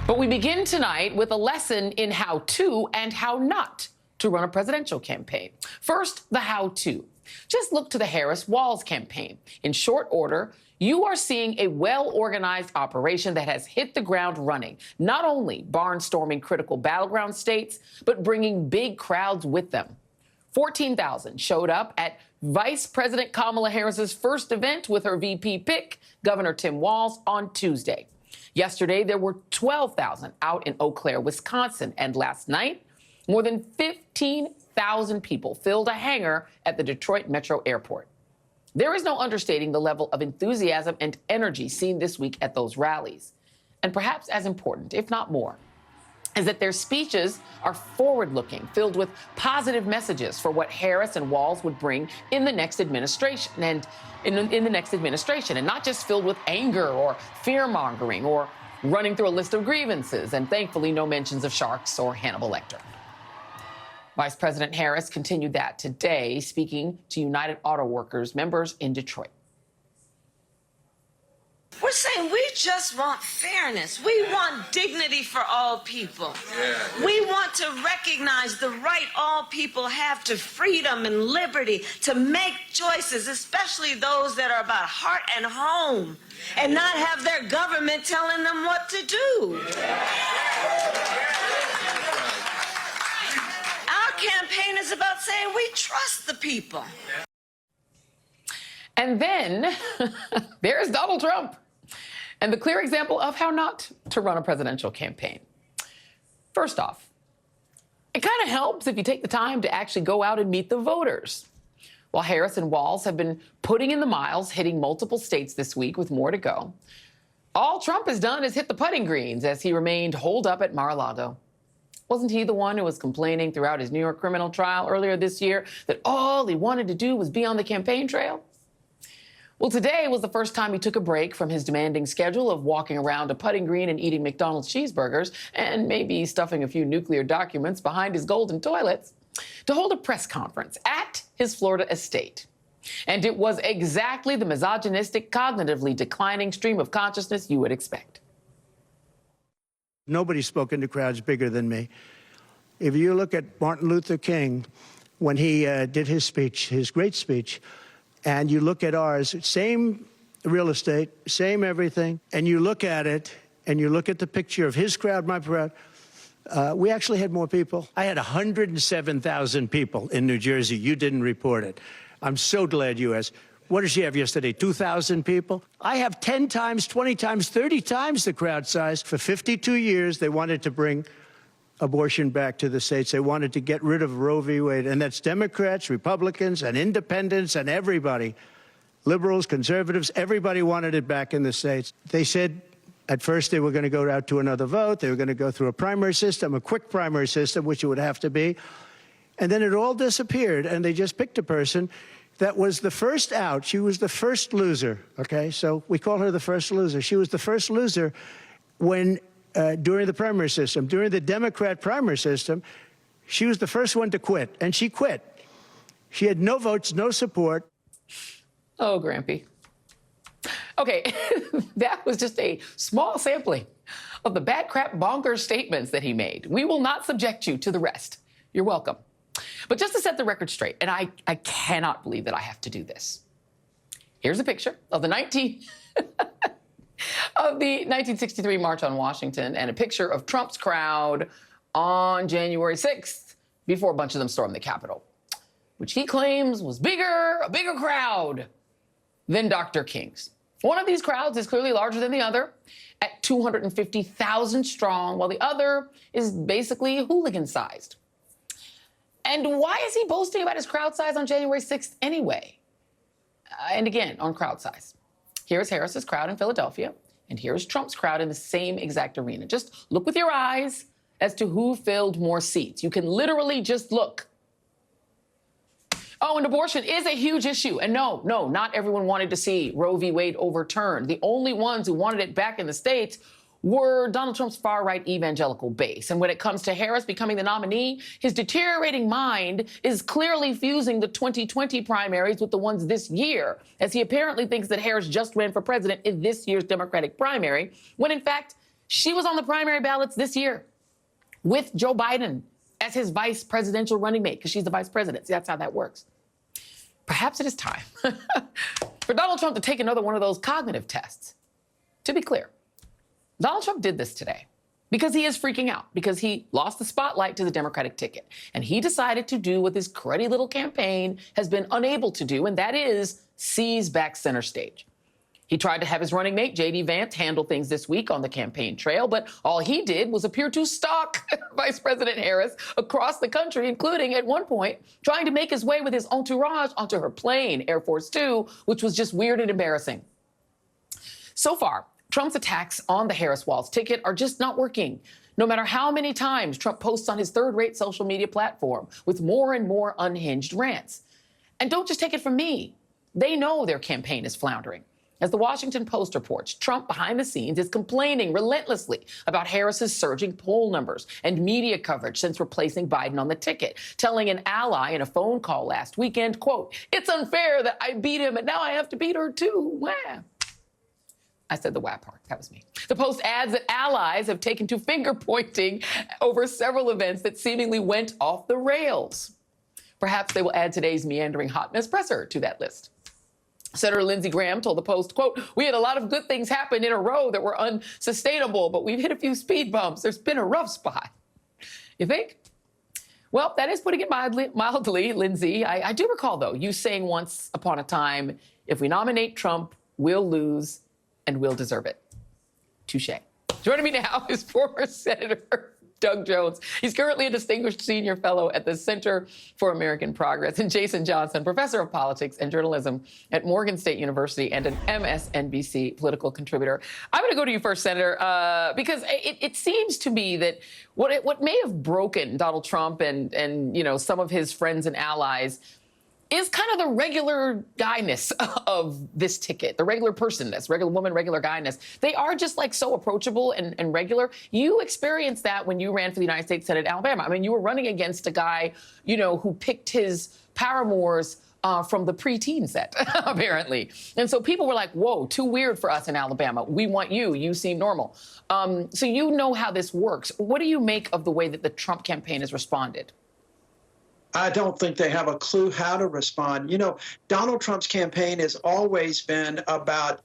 But we begin tonight with a lesson in how to and how not to run a presidential campaign. First, the how-to. Just look to the Harris-Walz campaign. In short order, you are seeing a well-organized operation that has hit the ground running, not only barnstorming critical battleground states, but bringing big crowds with them. 14,000 showed up at Vice President Kamala Harris's first event with her VP pick, Governor Tim Walz, on Tuesday. Yesterday, there were 12,000 out in Eau Claire, Wisconsin, and last night, more than 15,000 people filled a hangar at the Detroit Metro Airport. There is no understating the level of enthusiasm and energy seen this week at those rallies. And perhaps as important, if not more, is that their speeches are forward-looking, filled with positive messages for what Harris and Walz would bring in the next administration, and not just filled with anger or fear-mongering or running through a list of grievances, and thankfully no mentions of sharks or Hannibal Lecter. Vice President Harris continued that today, speaking to United Auto Workers members in Detroit. We're saying we just want fairness. We want dignity for all people. We want to recognize the right all people have to freedom and liberty to make choices, especially those that are about heart and home, and not have their government telling them what to do. Our campaign is about saying we trust the people. And then there's Donald Trump, and the clear example of how not to run a presidential campaign. First off, it kind of helps if you take the time to actually go out and meet the voters. While Harris and Walz have been putting in the miles, hitting multiple states this week with more to go, all Trump has done is hit the putting greens as he remained holed up at Mar-a-Lago. Wasn't he the one who was complaining throughout his New York criminal trial earlier this year that all he wanted to do was be on the campaign trail? Well, today was the first time he took a break from his demanding schedule of walking around a putting green and eating McDonald's cheeseburgers and maybe stuffing a few nuclear documents behind his golden toilets to hold a press conference at his Florida estate. And it was exactly the misogynistic, cognitively declining stream of consciousness you would expect. Nobody's spoken to crowds bigger than me. If you look at Martin Luther King, when he did his speech, his great speech, and you look at ours, same real estate, same everything, and you look at it, and you look at the picture of his crowd, my crowd, we actually had more people. I had 107,000 people in New Jersey. You didn't report it. I'm so glad you asked. What did she have yesterday, 2,000 people? I have 10 times, 20 times, 30 times the crowd size. For 52 years, they wanted to bring abortion back to the states. They wanted to get rid of Roe v. Wade, and that's Democrats, Republicans, and independents, and everybody. Liberals, conservatives, everybody wanted it back in the states. They said at first they were going to go out to another vote. They were going to go through a primary system, a quick primary system, which it would have to be. And then it all disappeared, and they just picked a person that was the first out. She was the first loser, okay? So we call her the first loser. She was the first loser when during the primary system. During the Democrat primary system, she was the first one to quit, and she quit. She had no votes, no support. Oh, Grampy. Okay, that was just a small sampling of the bad crap bonkers statements that he made. We will not subject you to the rest. You're welcome. But just to set the record straight, and I cannot believe that I have to do this. Here's a picture of the 1963 March on Washington, and a picture of Trump's crowd on January 6th, before a bunch of them stormed the Capitol, which he claims was a bigger crowd than Dr. King's. One of these crowds is clearly larger than the other, at 250,000 strong, while the other is basically hooligan-sized. And why is he boasting about his crowd size on January 6th anyway? And again, on crowd size. Here's Harris's crowd in Philadelphia, and here's Trump's crowd in the same exact arena. Just look with your eyes as to who filled more seats. You can literally just look. Oh, and abortion is a huge issue. And no, not everyone wanted to see Roe v. Wade overturned. The only ones who wanted it back in the States were Donald Trump's far-right evangelical base. And when it comes to Harris becoming the nominee, his deteriorating mind is clearly fusing the 2020 primaries with the ones this year, as he apparently thinks that Harris just ran for president in this year's Democratic primary, when in fact, She was on the primary ballots this year with Joe Biden as his vice presidential running mate, because she's the vice president. See, that's how that works. Perhaps it is time for Donald Trump to take another one of those cognitive tests. To be clear, Donald Trump did this today because he is freaking out, because he lost the spotlight to the Democratic ticket. And he decided to do what his cruddy little campaign has been unable to do, and that is seize back center stage. He tried to have his running mate, J.D. Vance, handle things this week on the campaign trail, but all he did was appear to stalk Vice President Harris across the country, including, at one point, trying to make his way with his entourage onto her plane, Air Force Two, which was just weird and embarrassing. So far, Trump's attacks on the Harris-Walz ticket are just not working. No matter how many times Trump posts on his third-rate social media platform with more and more unhinged rants. And don't just take it from me. They know their campaign is floundering. As the Washington Post reports, Trump behind the scenes is complaining relentlessly about Harris's surging poll numbers and media coverage since replacing Biden on the ticket, telling an ally in a phone call last weekend, quote, "It's unfair that I beat him and now I have to beat her too." Wah. I said the wah part. That was me. The Post adds that allies have taken to finger-pointing over several events that seemingly went off the rails. Perhaps they will add today's meandering hot mess presser to that list. Senator Lindsey Graham told the Post, quote, "We had a lot of good things happen in a row that were unsustainable, but we've hit a few speed bumps. There's been a rough spot." You think? Well, that is putting it mildly, Lindsey. I do recall, though, you saying once upon a time, if we nominate Trump, we'll lose and we'll deserve it. Touché. Joining me now is former Senator Doug Jones. He's currently a distinguished senior fellow at the Center for American Progress, and Jason Johnson, professor of politics and journalism at Morgan State University and an MSNBC political contributor. I'm going to go to you first, Senator, because it seems to me that what may have broken Donald Trump and you know, some of his friends and allies is kind of the regular guyness of this ticket, the regular personness, regular woman, regular guyness. They are just like so approachable and regular. You experienced that when you ran for the United States Senate in Alabama. I mean, you were running against a guy, you know, who picked his paramours from the preteen set, apparently. And so people were like, whoa, too weird for us in Alabama. We want you. You seem normal. So you know how this works. What do you make of the way that the Trump campaign has responded? I don't think they have a clue how to respond. You know, Donald Trump's campaign has always been about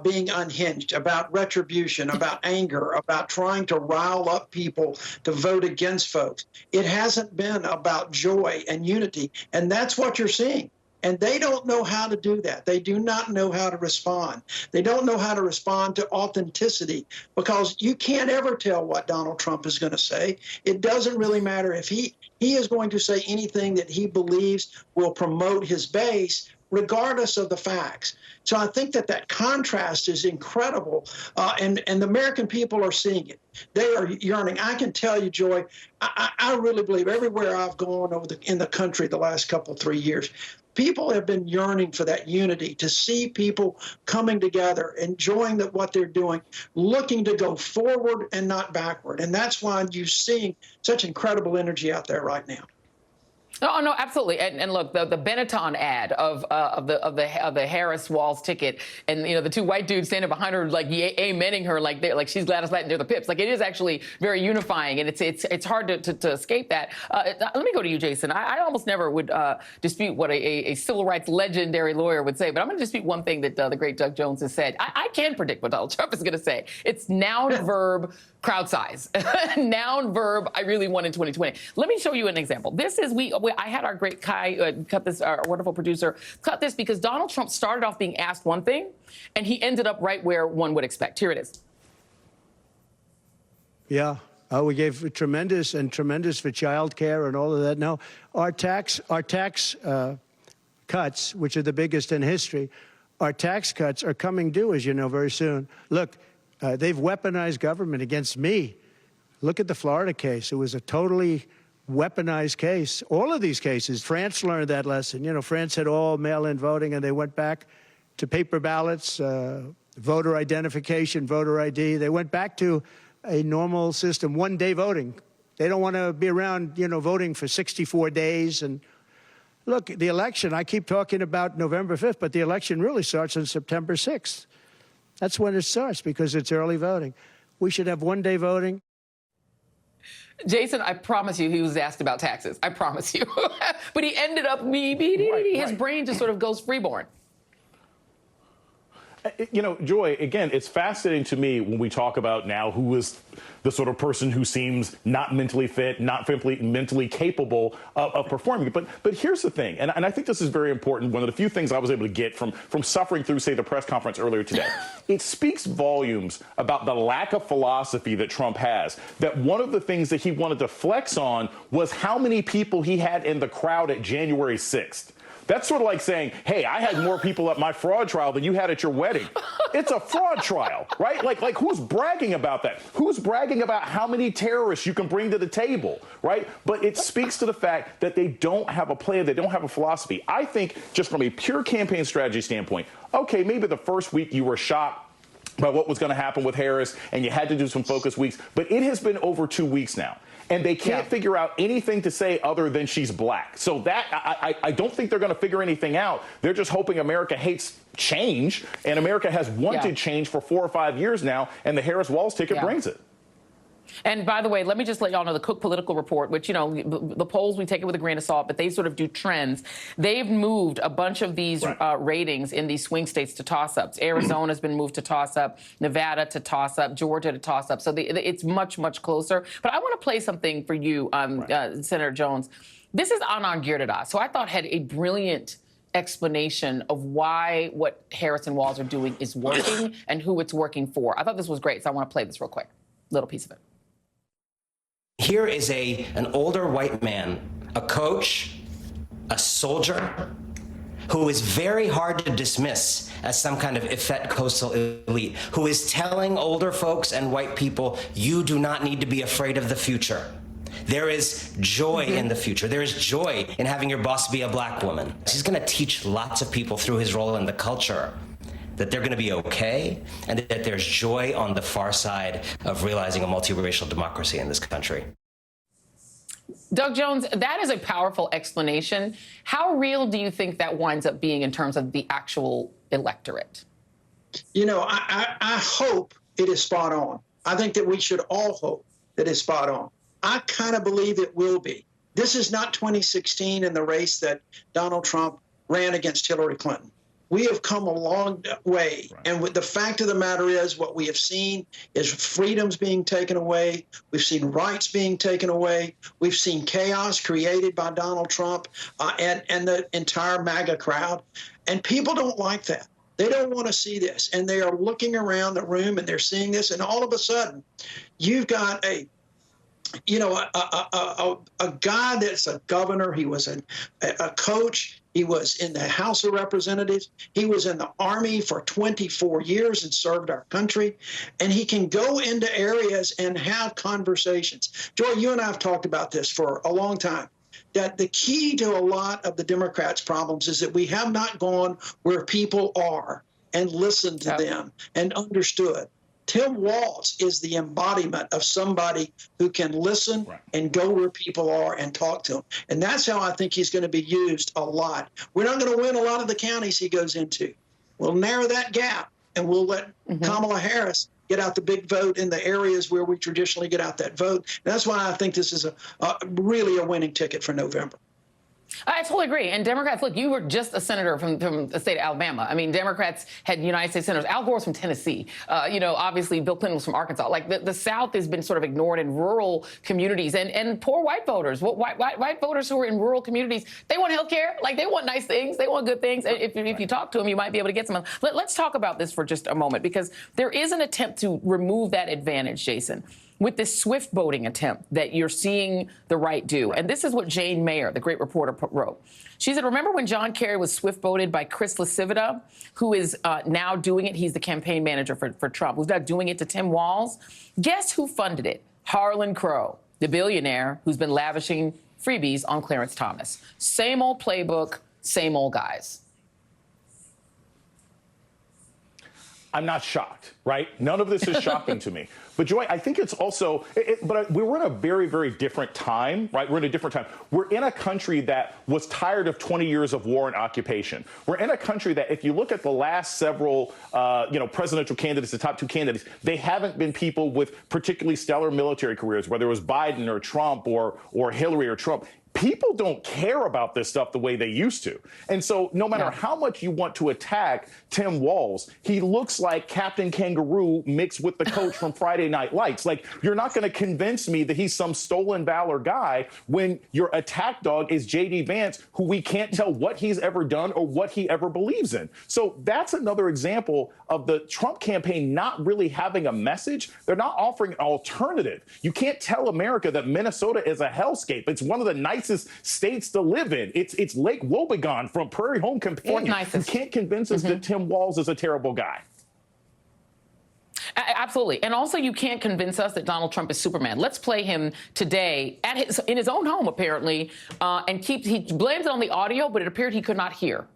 being unhinged, about retribution, about anger, about trying to rile up people to vote against folks. It hasn't been about joy and unity, and that's what you're seeing. And they don't know how to do that. They do not know how to respond. They don't know how to respond to authenticity, because you can't ever tell what Donald Trump is going to say. It doesn't really matter if he is going to say anything that he believes will promote his base, regardless of the facts. So I think that contrast is incredible, and the American people are seeing it. They are yearning. I can tell you, Joy, I really believe everywhere I've gone in the country the last 3 years, people have been yearning for that unity, to see people coming together, enjoying what they're doing, looking to go forward and not backward. And that's why you're seeing such incredible energy out there right now. Oh, no, absolutely. And look, the Benetton ad of the Harris-Walz ticket, and you know, the two white dudes standing behind her, like amening her, like she's Gladys Knight and they're the Pips. Like, it is actually very unifying, and it's hard to escape that. Let me go to you, Jason. I almost never would dispute what a civil rights legendary lawyer would say, but I'm going to dispute one thing that the great Doug Jones has said. I can predict what Donald Trump is going to say. It's noun, verb, crowd size. Noun, verb, I really won in 2020. Let me show you an example. This is, I had our great Kai cut this, our wonderful producer, cut this because Donald Trump started off being asked one thing, and he ended up right where one would expect. Here it is. Yeah. We gave tremendous for child care and all of that. No, our tax cuts, which are the biggest in history, our tax cuts are coming due, as you know, very soon. Look, they've weaponized government against me. Look at the Florida case. It was a totally weaponized case. All of these cases, France learned that lesson. You know, France had all mail-in voting, and they went back to paper ballots, voter identification, voter ID. They went back to a normal system, one-day voting. They don't want to be around, you know, voting for 64 days. And look, the election, I keep talking about November 5th, but the election really starts on September 6th. That's when it starts, because it's early voting. We should have one-day voting. Jason, I promise you he was asked about taxes. I promise you. But he ended up, his brain just sort of goes freeborn. You know, Joy, again, it's fascinating to me when we talk about now who is the sort of person who seems not mentally fit, not mentally capable of performing. But here's the thing, and I think this is very important. One of the few things I was able to get from suffering through, say, the press conference earlier today, it speaks volumes about the lack of philosophy that Trump has, that one of the things that he wanted to flex on was how many people he had in the crowd at January 6th. That's sort of like saying, hey, I had more people at my fraud trial than you had at your wedding. It's a fraud trial, right? Like who's bragging about that? Who's bragging about how many terrorists you can bring to the table, right? But it speaks to the fact that they don't have a plan. They don't have a philosophy. I think just from a pure campaign strategy standpoint, okay, maybe the first week you were shocked by what was going to happen with Harris and you had to do some focus weeks, but it has been over 2 weeks now. And they can't figure out anything to say other than she's black. So that I don't think they're going to figure anything out. They're just hoping America hates change, and America has wanted change for 4 or 5 years now, and the Harris-Walz ticket brings it. And by the way, let me just let y'all know the Cook Political Report, which, you know, the polls, we take it with a grain of salt, but they sort of do trends. They've moved a bunch of these ratings in these swing states to toss-ups. Arizona's been moved to toss-up, Nevada to toss-up, Georgia to toss-up. So it's much, much closer. But I want to play something for you, Senator Jones. This is Anand Giridharadas, who I thought had a brilliant explanation of why what Harris and Walz are doing is working and who it's working for. I thought this was great, so I want to play this real quick. Little piece of it. Here is an older white man, a coach, a soldier, who is very hard to dismiss as some kind of effete coastal elite, who is telling older folks and white people, you do not need to be afraid of the future. There is joy in the future. There is joy in having your boss be a black woman. He's going to teach lots of people through his role in the culture that they're going to be okay, and that there's joy on the far side of realizing a multiracial democracy in this country. Doug Jones, that is a powerful explanation. How real do you think that winds up being in terms of the actual electorate? You know, I hope it is spot on. I think that we should all hope that it's spot on. I kind of believe it will be. This is not 2016 in the race that Donald Trump ran against Hillary Clinton. We have come a long way. And the fact of the matter is, what we have seen is freedoms being taken away. We've seen rights being taken away. We've seen chaos created by Donald Trump and the entire MAGA crowd. And people don't like that. They don't want to see this. And they are looking around the room and they're seeing this. And all of a sudden, you've got a guy that's a governor. He was a coach. He was in the House of Representatives. He was in the Army for 24 years and served our country. And he can go into areas and have conversations. Joy, you and I have talked about this for a long time, that the key to a lot of the Democrats' problems is that we have not gone where people are and listened to them and understood. Tim Walz is the embodiment of somebody who can listen and go where people are and talk to them. And that's how I think he's going to be used a lot. We're not going to win a lot of the counties he goes into. We'll narrow that gap, and we'll let Kamala Harris get out the big vote in the areas where we traditionally get out that vote. And that's why I think this is really a winning ticket for November. I totally agree. And Democrats, look, you were just a senator from the state of Alabama. I mean, Democrats had United States senators. Al Gore's from Tennessee. Obviously, Bill Clinton was from Arkansas. Like, the South has been sort of ignored in rural communities. And poor white voters, white voters who are in rural communities, they want health care. Like, they want nice things. They want good things. If you talk to them, you might be able to get some. Let's talk about this for just a moment, because there is an attempt to remove that advantage, Jason, with this swift voting attempt that you're seeing the right do. And this is what Jane Mayer, the great reporter, wrote. She said, remember when John Kerry was swift voted by Chris LaCivita, who is now doing it? He's the campaign manager for Trump, who's now doing it to Tim Walz. Guess who funded it? Harlan Crow, the billionaire who's been lavishing freebies on Clarence Thomas. Same old playbook, same old guys. I'm not shocked, right? None of this is shocking to me. But Joy, I think it's also, we're in a very, very different time, right? We're in a different time. We're in a country that was tired of 20 years of war and occupation. We're in a country that, if you look at the last several, presidential candidates, the top two candidates, they haven't been people with particularly stellar military careers, whether it was Biden or Trump or Hillary or Trump. People don't care about this stuff the way they used to. And so no matter how much you want to attack Tim Walz, he looks like Captain Kangaroo mixed with the coach from Friday Night Lights. Like, you're not going to convince me that he's some stolen valor guy when your attack dog is J.D. Vance, who we can't tell what he's ever done or what he ever believes in. So that's another example of the Trump campaign not really having a message. They're not offering an alternative. You can't tell America that Minnesota is a hellscape. It's one of the nicest states to live in. It's Lake Wobegon from Prairie Home Companion. You can't convince us that Tim Walz is a terrible guy. Absolutely. And also, you can't convince us that Donald Trump is Superman. Let's play him today in his own home, apparently, and he blames it on the audio, but it appeared he could not hear.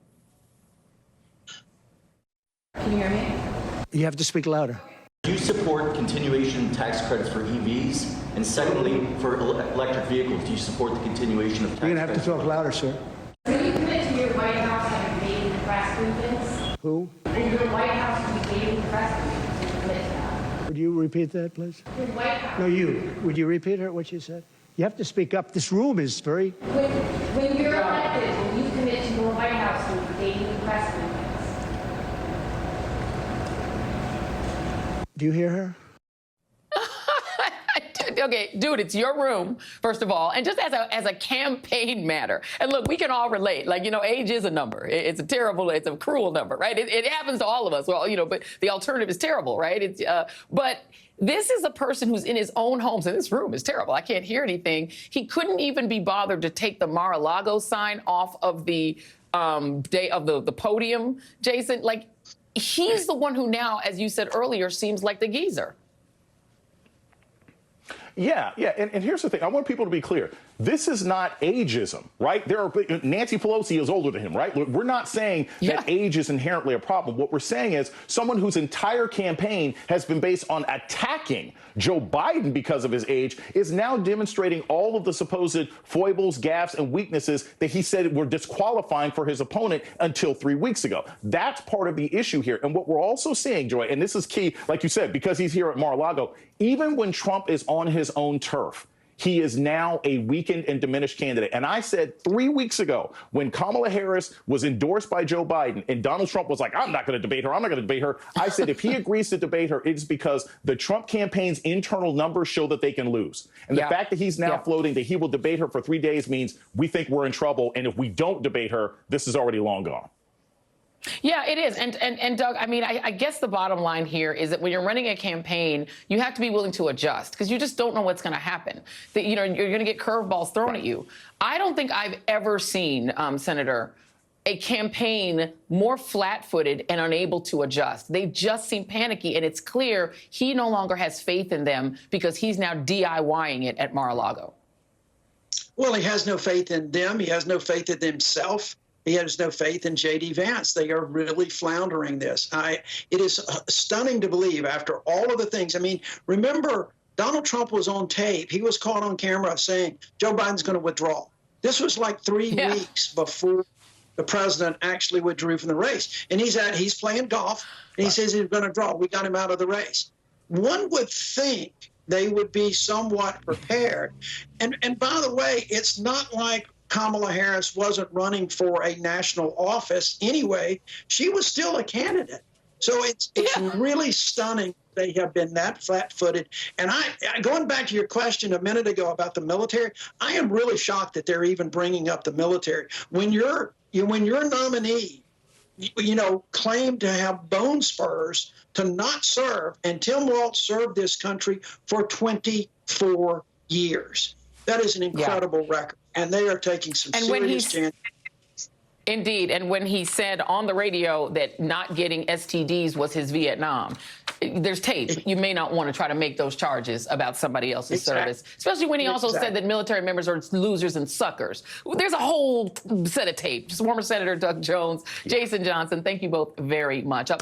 Can you hear me? You have to speak louder. Do you support continuation tax credits for EVs? And secondly, for electric vehicles, do you support the continuation of tax credits? You're going to have to talk louder, sir. Will you commit to your White House and invading the press movements? Who? In your White House and invading the press movements, will you commit to that? Would you repeat that, please? Your White House. No, you. Would you repeat what you said? You have to speak up. This room is very... When you're elected, will you commit to your White House and invading the press movements? Do you hear her? Okay, dude, it's your room, first of all, and just as a campaign matter. And look, we can all relate. Like, age is a number. It's a cruel number, right? It happens to all of us. Well, but the alternative is terrible, right? But this is a person who's in his own home, so this room is terrible. I can't hear anything. He couldn't even be bothered to take the Mar-a-Lago sign off of the day of the podium, Jason. Like, he's the one who now, as you said earlier, seems like the geezer. Yeah. And here's the thing. I want people to be clear. This is not ageism, right? Nancy Pelosi is older than him, right? We're not saying that age is inherently a problem. What we're saying is someone whose entire campaign has been based on attacking Joe Biden because of his age is now demonstrating all of the supposed foibles, gaffes, and weaknesses that he said were disqualifying for his opponent until 3 weeks ago. That's part of the issue here. And what we're also seeing, Joy, and this is key, like you said, because he's here at Mar-a-Lago, even when Trump is on his own turf, he is now a weakened and diminished candidate. And I said 3 weeks ago, when Kamala Harris was endorsed by Joe Biden and Donald Trump was like, I'm not going to debate her, I said if he agrees to debate her, it's because the Trump campaign's internal numbers show that they can lose. And the fact that he's now floating that he will debate her for 3 days means we think we're in trouble. And if we don't debate her, this is already long gone. Yeah, it is. And Doug, I guess the bottom line here is that when you're running a campaign, you have to be willing to adjust because you just don't know what's going to happen. You're going to get curveballs thrown at you. I don't think I've ever seen, Senator, a campaign more flat-footed and unable to adjust. They just seem panicky, and it's clear he no longer has faith in them because he's now DIYing it at Mar-a-Lago. Well, he has no faith in them. He has no faith in himself. He has no faith in J.D. Vance. They are really floundering this. It is stunning to believe after all of the things. Remember, Donald Trump was on tape. He was caught on camera saying Joe Biden's going to withdraw. This was like 3 weeks before the president actually withdrew from the race. And he's playing golf, and he says he's going to draw. We got him out of the race. One would think they would be somewhat prepared. And by the way, it's not like Kamala Harris wasn't running for a national office anyway. She was still a candidate. So it's really stunning they have been that flat-footed. And going back to your question a minute ago about the military, I am really shocked that they're even bringing up the military. When your nominee, claimed to have bone spurs to not serve, and Tim Walz served this country for 24 years. That is an incredible record. And they are taking some serious chances. Indeed. And when he said on the radio that not getting STDs was his Vietnam, there's tape. You may not want to try to make those charges about somebody else's service, especially when he also said that military members are losers and suckers. There's a whole set of tape. Former Senator Doug Jones, Jason Johnson, thank you both very much.